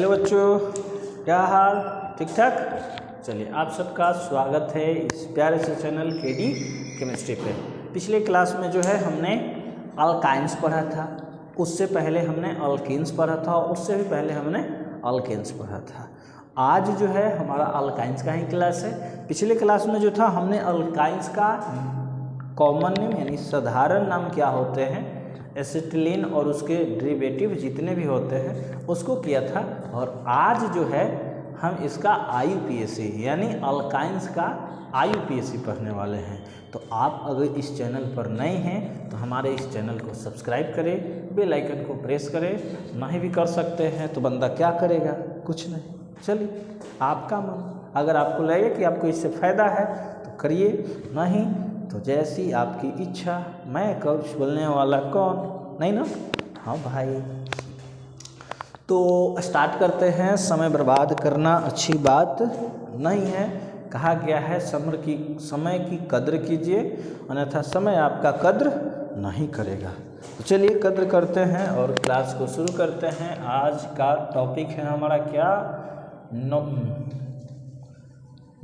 Hello बच्चों, क्या हाल? ठीक ठाक। चलिए, आप सबका स्वागत है इस प्यारे से चैनल केडी केमिस्ट्री पे। पिछले क्लास में जो है हमने अल्काइंस पढ़ा था, उससे पहले हमने अल्कीन्स पढ़ा था और उससे भी पहले हमने अल्केन्स पढ़ा था। आज जो है हमारा अल्काइंस का ही क्लास है। पिछले क्लास में जो था हमने अल्काइंस का कॉमन नेम यानी साधारण नाम क्या होते हैं, एसिटिलीन और उसके डेरिवेटिव जितने भी होते हैं उसको किया था। और आज जो है हम इसका IUPAC यानी अल्काइंस का IUPAC पढ़ने वाले हैं। तो आप अगर इस चैनल पर नए हैं तो हमारे इस चैनल को सब्सक्राइब करें, बेल आइकन को प्रेस करें। नहीं भी कर सकते हैं तो बंदा क्या करेगा, कुछ नहीं। चलिए, आपका मन, अगर आपको लगे कि आपको इससे फ़ायदा है तो करिए, नहीं तो जैसी आपकी इच्छा। मैं कुछ बोलने वाला कौन नहीं ना। हाँ भाई, तो स्टार्ट करते हैं। समय बर्बाद करना अच्छी बात नहीं है। कहा गया है समय की कद्र कीजिए, अन्यथा समय आपका कद्र नहीं करेगा। तो चलिए कद्र करते हैं और क्लास को शुरू करते हैं। आज का टॉपिक है हमारा क्या,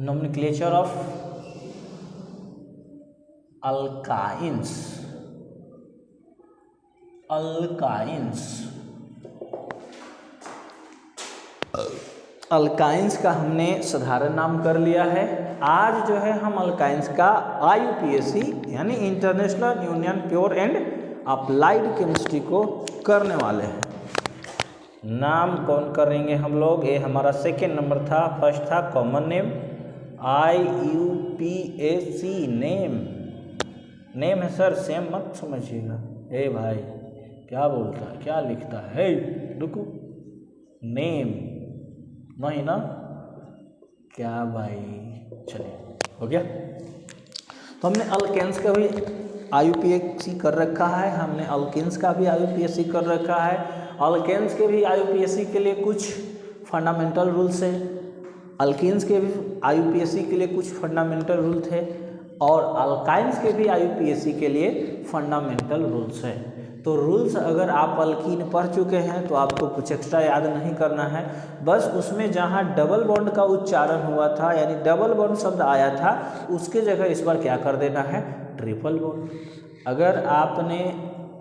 नोमेनक्लेचर ऑफ अल्काइंस। अल्काइंस का हमने साधारण नाम कर लिया है। आज जो है हम अल्काइंस का IUPAC यानी international union pure and applied chemistry को करने वाले हैं। नाम कौन करेंगे हम लोग, ये हमारा सेकेंड नंबर था। फर्स्ट था कॉमन नेम, IUPAC नेम है सर, सेम मत समझिएगा। ए भाई क्या बोलता है, क्या लिखता है, रुको, नेम नहीं ना, क्या भाई। चलिए, हो गया। तो हमने अल्केन्स का भी IUPAC कर रखा है, हमने अल्केन्स का भी IUPAC कर रखा है। अल्केन्स के भी IUPAC के लिए कुछ फंडामेंटल रूल्स हैं, अल्कीन्स के भी IUPAC के लिए कुछ फंडामेंटल रूल थे और अल्काइंस के भी IUPAC के लिए फंडामेंटल रूल्स हैं। तो रूल्स अगर आप अल्कीन पढ़ चुके हैं तो आपको कुछ एक्स्ट्रा याद नहीं करना है। बस उसमें जहाँ डबल बॉन्ड का उच्चारण हुआ था यानी डबल बॉन्ड शब्द आया था, उसके जगह इस बार क्या कर देना है, ट्रिपल बॉन्ड। अगर आपने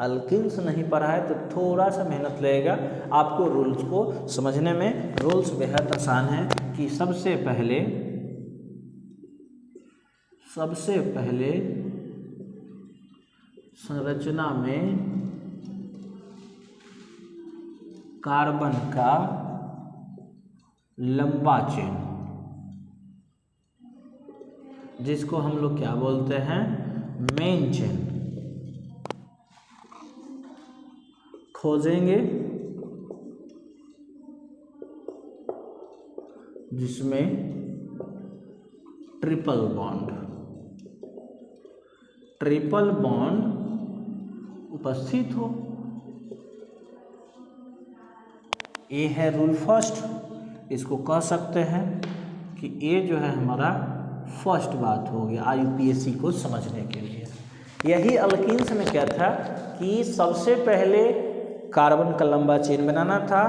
अल्कीन्स नहीं पढ़ा है तो थोड़ा सा मेहनत लगेगा आपको रूल्स को समझने में। रूल्स बेहद आसान है कि सबसे पहले संरचना में कार्बन का लंबा चेन, जिसको हम लोग क्या बोलते हैं, मेन चेन, खोजेंगे, जिसमें ट्रिपल बॉन्ड उपस्थित हो। ये है रूल फर्स्ट। इसको कह सकते हैं कि ये जो है हमारा फर्स्ट बात हो गया IUPAC को समझने के लिए। यही अल्कीन्स में क्या था कि सबसे पहले कार्बन का लंबा चेन बनाना था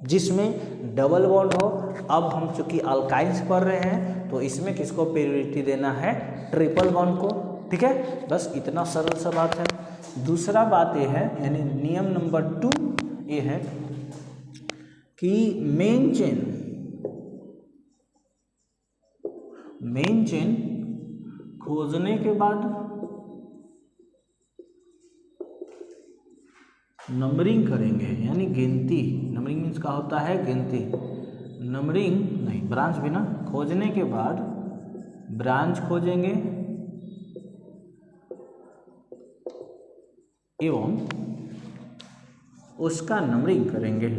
जिसमें डबल बॉन्ड हो। अब हम चूंकि अल्काइंस पढ़ रहे हैं तो इसमें किसको प्रायोरिटी देना है, ट्रिपल बॉन्ड को। ठीक है, बस इतना सरल सा बात है। दूसरा बात ये है, यानी नियम नंबर 2 ये है कि मेन चेन खोजने के बाद नंबरिंग करेंगे, यानी गिनती। नंबरिंग मीन्स का होता है गिनती, नंबरिंग नहीं, ब्रांच भी ना। खोजने के बाद ब्रांच खोजेंगे एवं उसका नंबरिंग करेंगे।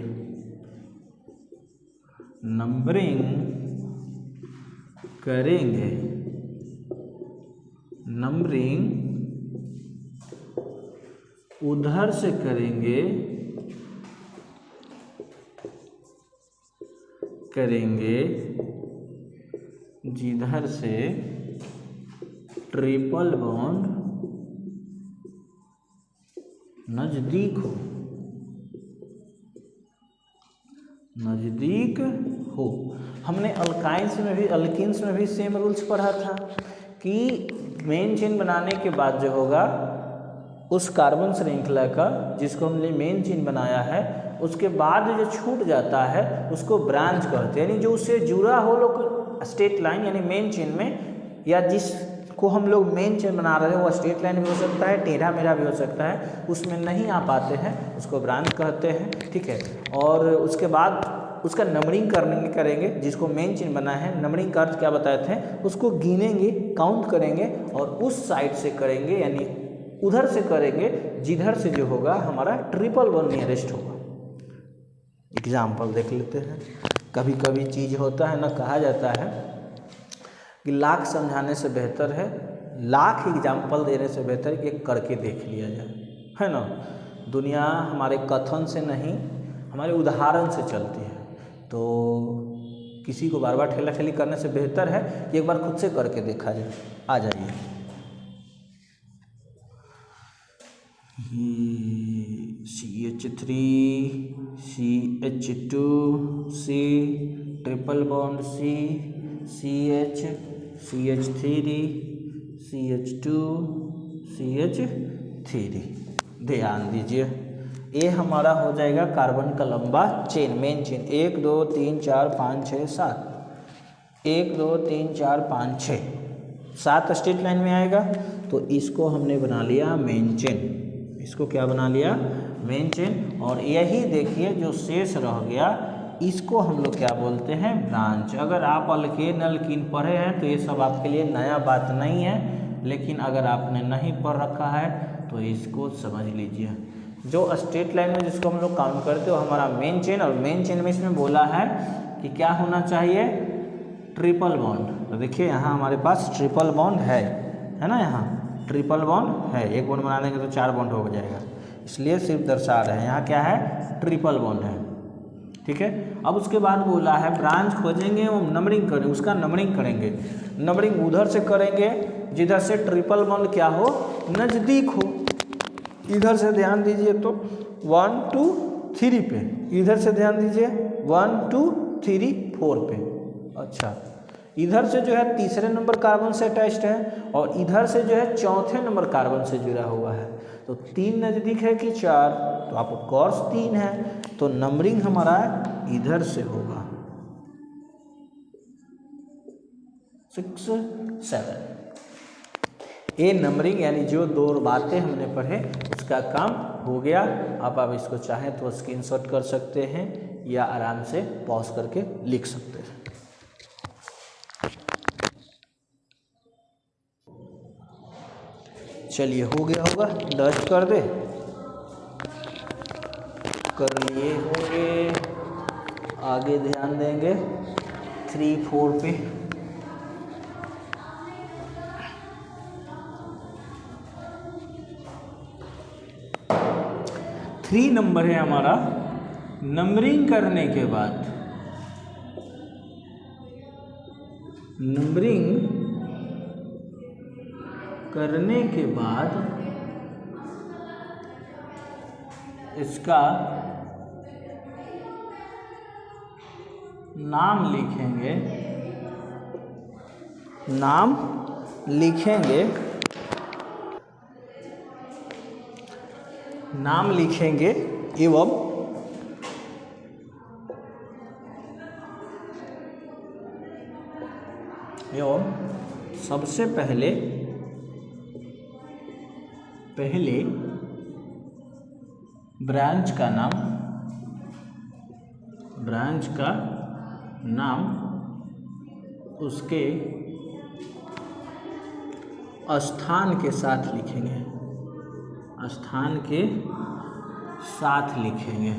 नंबरिंग उधर से करेंगे जिधर से ट्रिपल बॉन्ड नजदीक नज़दीक हो। हमने अल्काइंस में भी अल्किन्स में भी सेम रूल्स पढ़ा था कि मेन चेन बनाने के बाद जो होगा उस कार्बन श्रृंखला का जिसको हमने मेन चेन बनाया है उसके बाद जो छूट जाता है उसको ब्रांच कहते हैं, यानी जो उससे जुड़ा हो लोग स्ट्रेट लाइन यानी मेन चेन में, या जिसको हम लोग मेन चेन बना रहे हैं वो स्ट्रेट लाइन भी हो सकता है, टेढ़ा मेढ़ा भी हो सकता है, उसमें नहीं आ पाते हैं उसको ब्रांच कहते हैं। ठीक है, और उसके बाद उसका नंबरिंग करेंगे जिसको मेन चेन बना है। नंबरिंग का अर्थ क्या बताए थे, उसको गिनेंगे, काउंट करेंगे और उस साइड से करेंगे, यानी उधर से करेंगे जिधर से जो होगा हमारा ट्रिपल वन नियरेस्ट होगा। एग्जाम्पल देख लेते हैं। कभी कभी चीज़ होता है ना, कहा जाता है कि लाख समझाने से बेहतर है, लाख एग्जाम्पल देने से बेहतर कि एक करके देख लिया जाए, है ना। दुनिया हमारे कथन से नहीं हमारे उदाहरण से चलती है, तो किसी को बार बार ठेला ठेली करने से बेहतर है कि एक बार खुद से करके देखा जाए। आ जाइए, CH3 CH2 C triple bond C CH CH3 CH2 CH3। ध्यान दीजिए, ये हमारा हो जाएगा कार्बन का लंबा chain, main chain. 1 2 3 4 5 6 7, 1 2 3 4 5 6 7 straight line में आएगा। तो इसको हमने बना लिया मेन चेन, इसको क्या बना लिया, मेन चेन। और यही देखिए जो शेष रह गया इसको हम लोग क्या बोलते हैं, ब्रांच। अगर आप अल्केन अल्कीन पढ़े हैं तो ये सब आपके लिए नया बात नहीं है, लेकिन अगर आपने नहीं पढ़ रखा है तो इसको समझ लीजिए। जो स्ट्रेट लाइन में जिसको हम लोग काउंट करते हो हमारा मेन चेन, और मेन चेन में इसमें बोला है कि क्या होना चाहिए, ट्रिपल बॉन्ड। तो देखिए यहाँ हमारे पास ट्रिपल बॉन्ड है ना, यहाँ ट्रिपल बॉन्ड है। एक बॉन्ड बना देंगे तो 4 बॉन्ड हो जाएगा, इसलिए सिर्फ दर्शा रहे हैं यहाँ क्या है, ट्रिपल बॉन्ड है। ठीक है, अब उसके बाद बोला है ब्रांच खोजेंगे और नंबरिंग करेंगे, उसका नंबरिंग करेंगे। नंबरिंग उधर से करेंगे जिधर से ट्रिपल बॉन्ड क्या हो, नज़दीक हो। इधर से ध्यान दीजिए तो 1 2 3 पे, इधर से ध्यान दीजिए 1 2 3 4 पे। अच्छा, इधर से जो है तीसरे नंबर कार्बन से अटैच्ड है और इधर से जो है चौथे नंबर कार्बन से जुड़ा हुआ है। तो 3 नज़दीक है कि 4, तो आप कोर्स 3 है, तो नंबरिंग हमारा इधर से होगा 6 7। ये नंबरिंग यानी जो 2 बातें हमने पढ़े उसका काम हो गया। अब आप इसको चाहें तो स्क्रीनशॉट कर सकते हैं या आराम से पॉज करके लिख सकते हैं। चलिए, हो गया होगा, डस्ट कर दे, कर लिए होंगे। आगे ध्यान देंगे 3 4 पे। थ्री नंबर है हमारा। नंबरिंग करने के बाद, नंबरिंग करने के बाद इसका नाम लिखेंगे, नाम लिखेंगे, नाम लिखेंगे एवं सबसे पहले ब्रांच का नाम उसके स्थान के साथ लिखेंगे, स्थान के साथ लिखेंगे।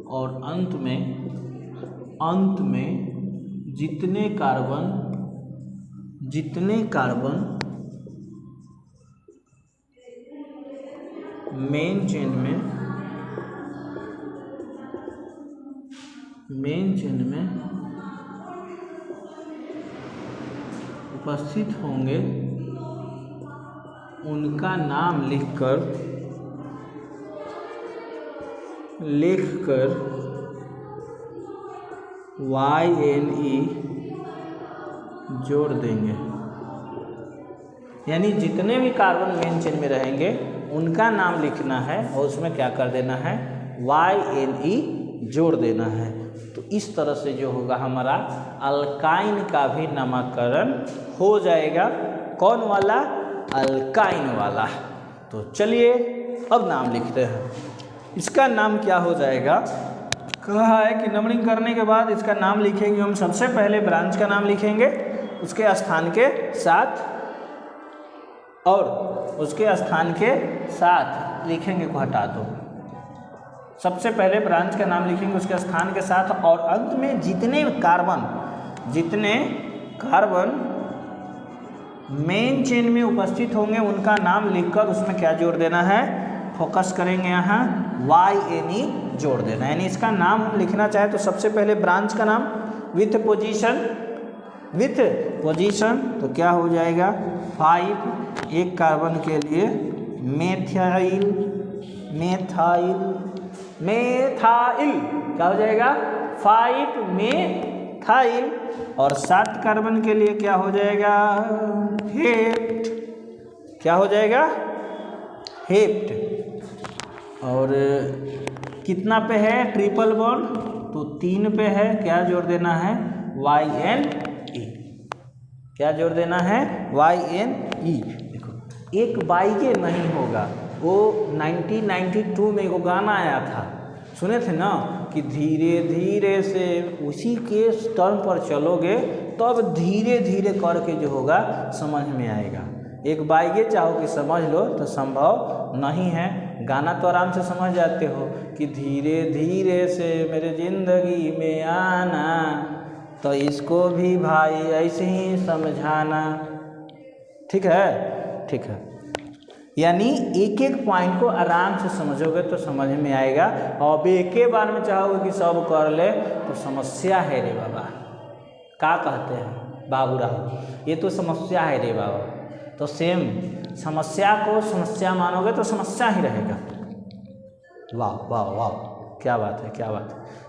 और अंत में जितने कार्बन मेन चेन में उपस्थित होंगे उनका नाम लिखकर YNE जोड़ देंगे। यानी जितने भी कार्बन मेन चेन में रहेंगे उनका नाम लिखना है और उसमें क्या कर देना है, YNE जोड़ देना है। तो इस तरह से जो होगा हमारा अल्काइन का भी नामकरण हो जाएगा। कौन वाला? अल्काइन वाला। तो चलिए अब नाम लिखते हैं। इसका नाम क्या हो जाएगा? कहा है कि नंबरिंग करने के बाद इसका नाम लिखेंगे हम। सबसे पहले ब्रांच का नाम लिखेंगे, उसके स्थान के साथ, और उसके स्थान के साथ लिखेंगे को हटा दो। सबसे पहले ब्रांच का नाम लिखेंगे उसके स्थान के साथ, और अंत में जितने कार्बन मेन चेन में उपस्थित होंगे उनका नाम लिखकर उसमें क्या जोड़ देना है, फोकस करेंगे यहाँ YNE जोड़ देना। यानी इसका नाम हम लिखना चाहे तो सबसे पहले ब्रांच का नाम विथ पोजीशन तो क्या हो जाएगा 5, एक कार्बन के लिए मेथाइल क्या हो जाएगा 5 मेथाइल, और 7 कार्बन के लिए क्या हो जाएगा हेप्ट, क्या हो जाएगा हेप्ट। और कितना पे है ट्रिपल बॉन्ड, तो 3 पे है, क्या जोड़ देना है YNE, क्या जोड़ देना है YNE। देखो एक बाइके नहीं होगा, वो 1992 में एक गाना आया था, सुने थे ना कि धीरे धीरे से उसी के टर्म पर चलोगे तब धीरे धीरे करके जो होगा समझ में आएगा। एक बाइके चाहो कि समझ लो तो संभव नहीं है। गाना तो आराम से समझ जाते हो कि धीरे धीरे से मेरे ज़िंदगी में आना, तो इसको भी भाई ऐसे ही समझाना। ठीक है। यानी एक एक पॉइंट को आराम से समझोगे तो समझ में आएगा, और एक ही बार में चाहोगे कि सब कर ले तो समस्या है रे बाबा। क्या कहते हैं बाबूराव, ये तो समस्या है रे बाबा। तो सेम समस्या को समस्या मानोगे तो समस्या ही रहेगा। वाह वाह वाह, क्या बात है।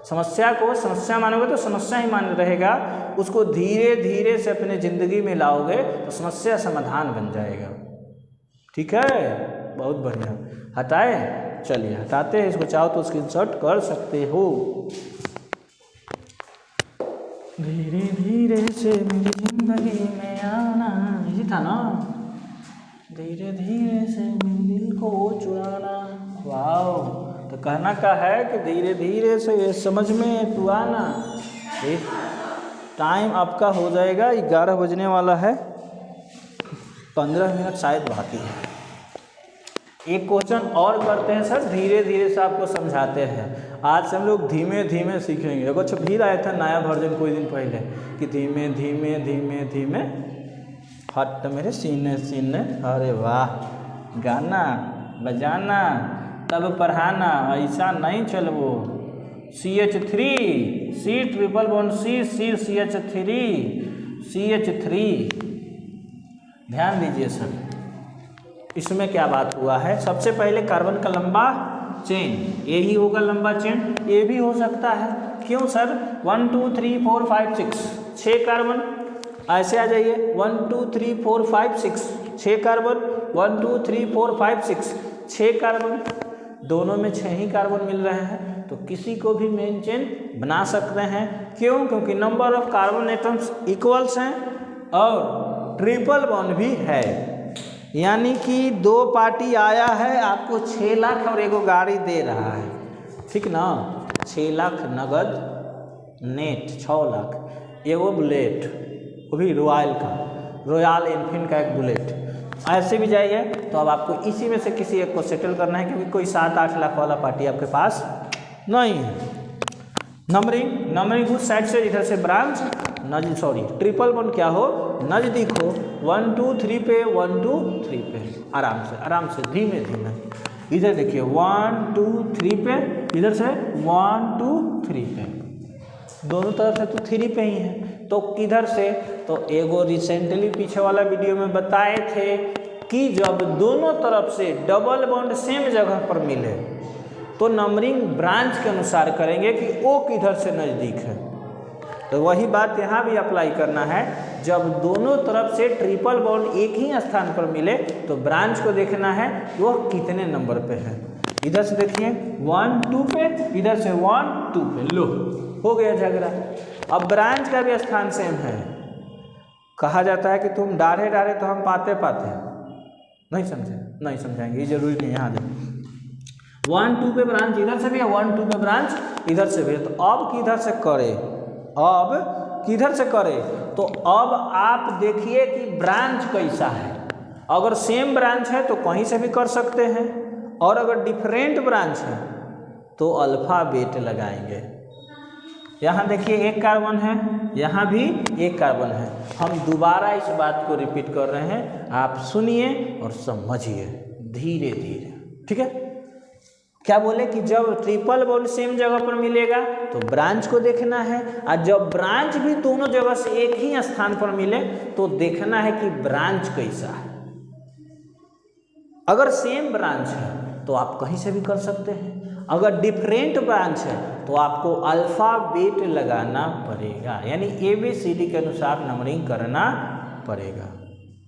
समस्या को समस्या मानोगे तो समस्या ही मान रहेगा। उसको धीरे धीरे से अपने ज़िंदगी में लाओगे तो समस्या समाधान बन जाएगा। ठीक है, बहुत बढ़िया। हटाए, चलिए हटाते हैं इसको, चाहो तो स्क्रीनशॉट कर सकते हो। धीरे धीरे से मेरी जिंदगी में आना, यही था ना, धीरे धीरे से मेरे दिल को चुराना। वाओ, तो कहना का है कि धीरे धीरे से ये समझ में तू आना। टाइम आपका हो जाएगा, 11 बजने वाला है, 15 मिनट शायद बाकी है। एक क्वेश्चन और करते हैं सर, धीरे धीरे से आपको समझाते हैं। आज से हम लोग धीमे धीमे सीखेंगे। कुछ भी आया था नया वर्जन कोई दिन पहले कि धीमे धीमे धीमे धीमे हट मेरे सीने सीने। अरे वाह, गाना बजाना तब पढ़ाना, ऐसा नहीं चलवो। CH3 C triple bond CH3 ध्यान दीजिए सर, इसमें क्या बात हुआ है। सबसे पहले कार्बन का लंबा चेन, यही होगा लंबा चेन। ये भी हो सकता है, क्यों सर 1 2 3 4 5 6 6 कार्बन, ऐसे आ जाइए 1 2 3 4 5 6 6 कार्बन, 1 2 3 4 5 6 6 कार्बन, दोनों में 6 ही कार्बन मिल रहे हैं। तो किसी को भी मेन चेन बना सकते हैं। क्यों? क्योंकि number of carbon atoms equals हैं और ट्रिपल बॉन्ड भी है। यानी कि 2 पार्टी आया है, आपको 6 लाख और एगो गाड़ी दे रहा है, ठीक ना। 6 लाख नगद, नेट 6 लाख, एगो बुलेट, वो भी रॉयल एनफील्ड का एक बुलेट। ऐसे भी जाइए तो अब आपको इसी में से किसी एक को सेटल करना है, क्योंकि कोई 7-8 लाख वाला पार्टी आपके पास नहीं है। नंबरिंग उस साइड से, इधर से ब्रांच ट्रिपल बॉन्ड क्या हो, नज़दीक हो। 1 2 3 पे, 1 2 3 पे, आराम से धीमे धीमे। इधर देखिए 1 2 3 पे, इधर से 1 2 3 पे, दोनों तरफ से तो 3 पे ही है। तो किधर से, तो एगो रिसेंटली पीछे वाला वीडियो में बताए थे कि जब दोनों तरफ से डबल बॉन्ड सेम जगह पर मिले तो नंबरिंग ब्रांच के अनुसार करेंगे कि ओ किधर से नज़दीक है। तो वही बात यहाँ भी अप्लाई करना है। जब दोनों तरफ से ट्रिपल बॉन्ड एक ही स्थान पर मिले तो ब्रांच को देखना है कि वह कितने नंबर पे है। इधर से देखिए 1 2 पे, इधर से 1 2 पे, लो हो गया झगड़ा। अब ब्रांच का भी स्थान सेम है। कहा जाता है कि तुम डारे डारे तो हम पाते पाते, नहीं समझे, नहीं समझाएंगे, ये जरूरी नहीं। यहाँ देखो 1 2 पे ब्रांच इधर से भी है, 1 2 पे ब्रांच इधर से भी है। तो अब किधर से करे, अब किधर से करे, तो अब आप देखिए कि ब्रांच कैसा है। अगर सेम ब्रांच है तो कहीं से भी कर सकते हैं, और अगर डिफरेंट ब्रांच है तो अल्फ़ाबेट लगाएंगे। यहाँ देखिए एक कार्बन है, यहाँ भी एक कार्बन है। हम दोबारा इस बात को रिपीट कर रहे हैं, आप सुनिए और समझिए धीरे धीरे, ठीक है। क्या बोले कि जब ट्रिपल बॉन्ड सेम जगह पर मिलेगा तो ब्रांच को देखना है, और जब ब्रांच भी दोनों जगह से एक ही स्थान पर मिले तो देखना है कि ब्रांच कैसा है। अगर सेम ब्रांच है तो आप कहीं से भी कर सकते हैं, अगर डिफरेंट ब्रांच है तो आपको अल्फ़ाबेट लगाना पड़ेगा, यानी ABCD के अनुसार नंबरिंग करना पड़ेगा।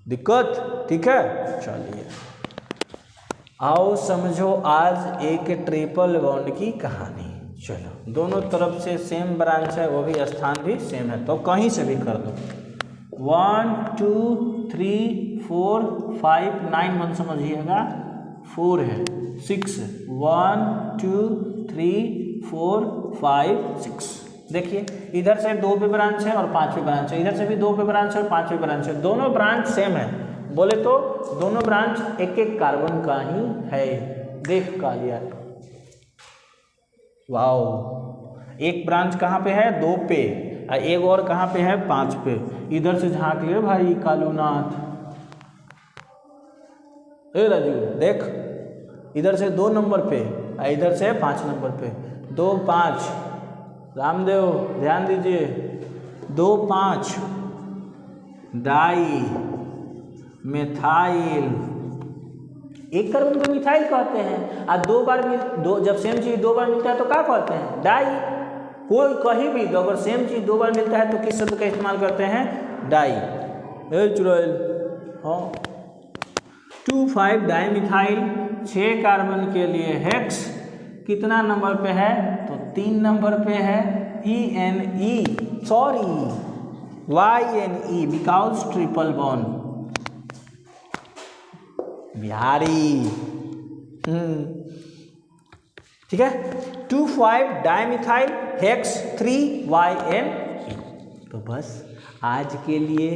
दिक्कत, ठीक है। चलिए आओ समझो आज एक ट्रिपल बॉन्ड की कहानी। चलो दोनों तरफ से सेम ब्रांच है, वो भी स्थान भी सेम है, तो कहीं से भी कर दो। 1 2 3 4 5 9 मन समझिएगा, 4 है, 6 है, 1 2 3 4 5 6। देखिए इधर से 2 पे ब्रांच है और 5 पे ब्रांच है, इधर से भी 2 पे ब्रांच है और 5 पे ब्रांच है, दोनों ब्रांच सेम है। बोले तो दोनों ब्रांच एक एक कार्बन का ही है। देख का लिया, वाओ, एक ब्रांच कहाँ पे है, 2 पे, और एक और कहाँ पे है, 5 पे। इधर से झांक ले भाई कालूनाथ, ए राजू देख, इधर से 2 नंबर पे और इधर से 5 नंबर पे, 2 5, रामदेव ध्यान दीजिए, 2 5 डाई मिथाइल, एक कार्बन को मिथाइल कहते हैं। और 2 बार जब सेम चीज 2 बार मिलता है तो क्या कहते हैं, डाई। कोई कहीं भी तो अगर सेम चीज 2 बार मिलता है तो किस शब्द का इस्तेमाल करते हैं, डाई। चुराइल, हाँ 2 5 डाई मिथाइल, 6 कार्बन के लिए हेक्स, कितना नंबर पे है, तो 3 नंबर पे है। ENE, sorry YNE, because triple bond, Bihari, ठीक है। 2 5 डाइमिथाइल हेक्स 3 YNE। तो बस आज के लिए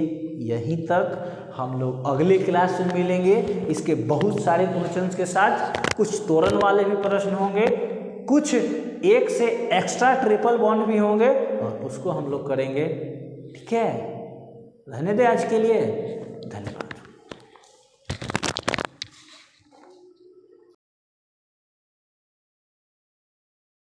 यहीं तक, हम लोग अगले क्लास में मिलेंगे इसके बहुत सारे क्वेश्चंस के साथ। कुछ तोरण वाले भी प्रश्न होंगे, कुछ एक से एक्स्ट्रा ट्रिपल बॉन्ड भी होंगे, और उसको हम लोग करेंगे, ठीक है। रहने दे आज के लिए, धन्यवाद।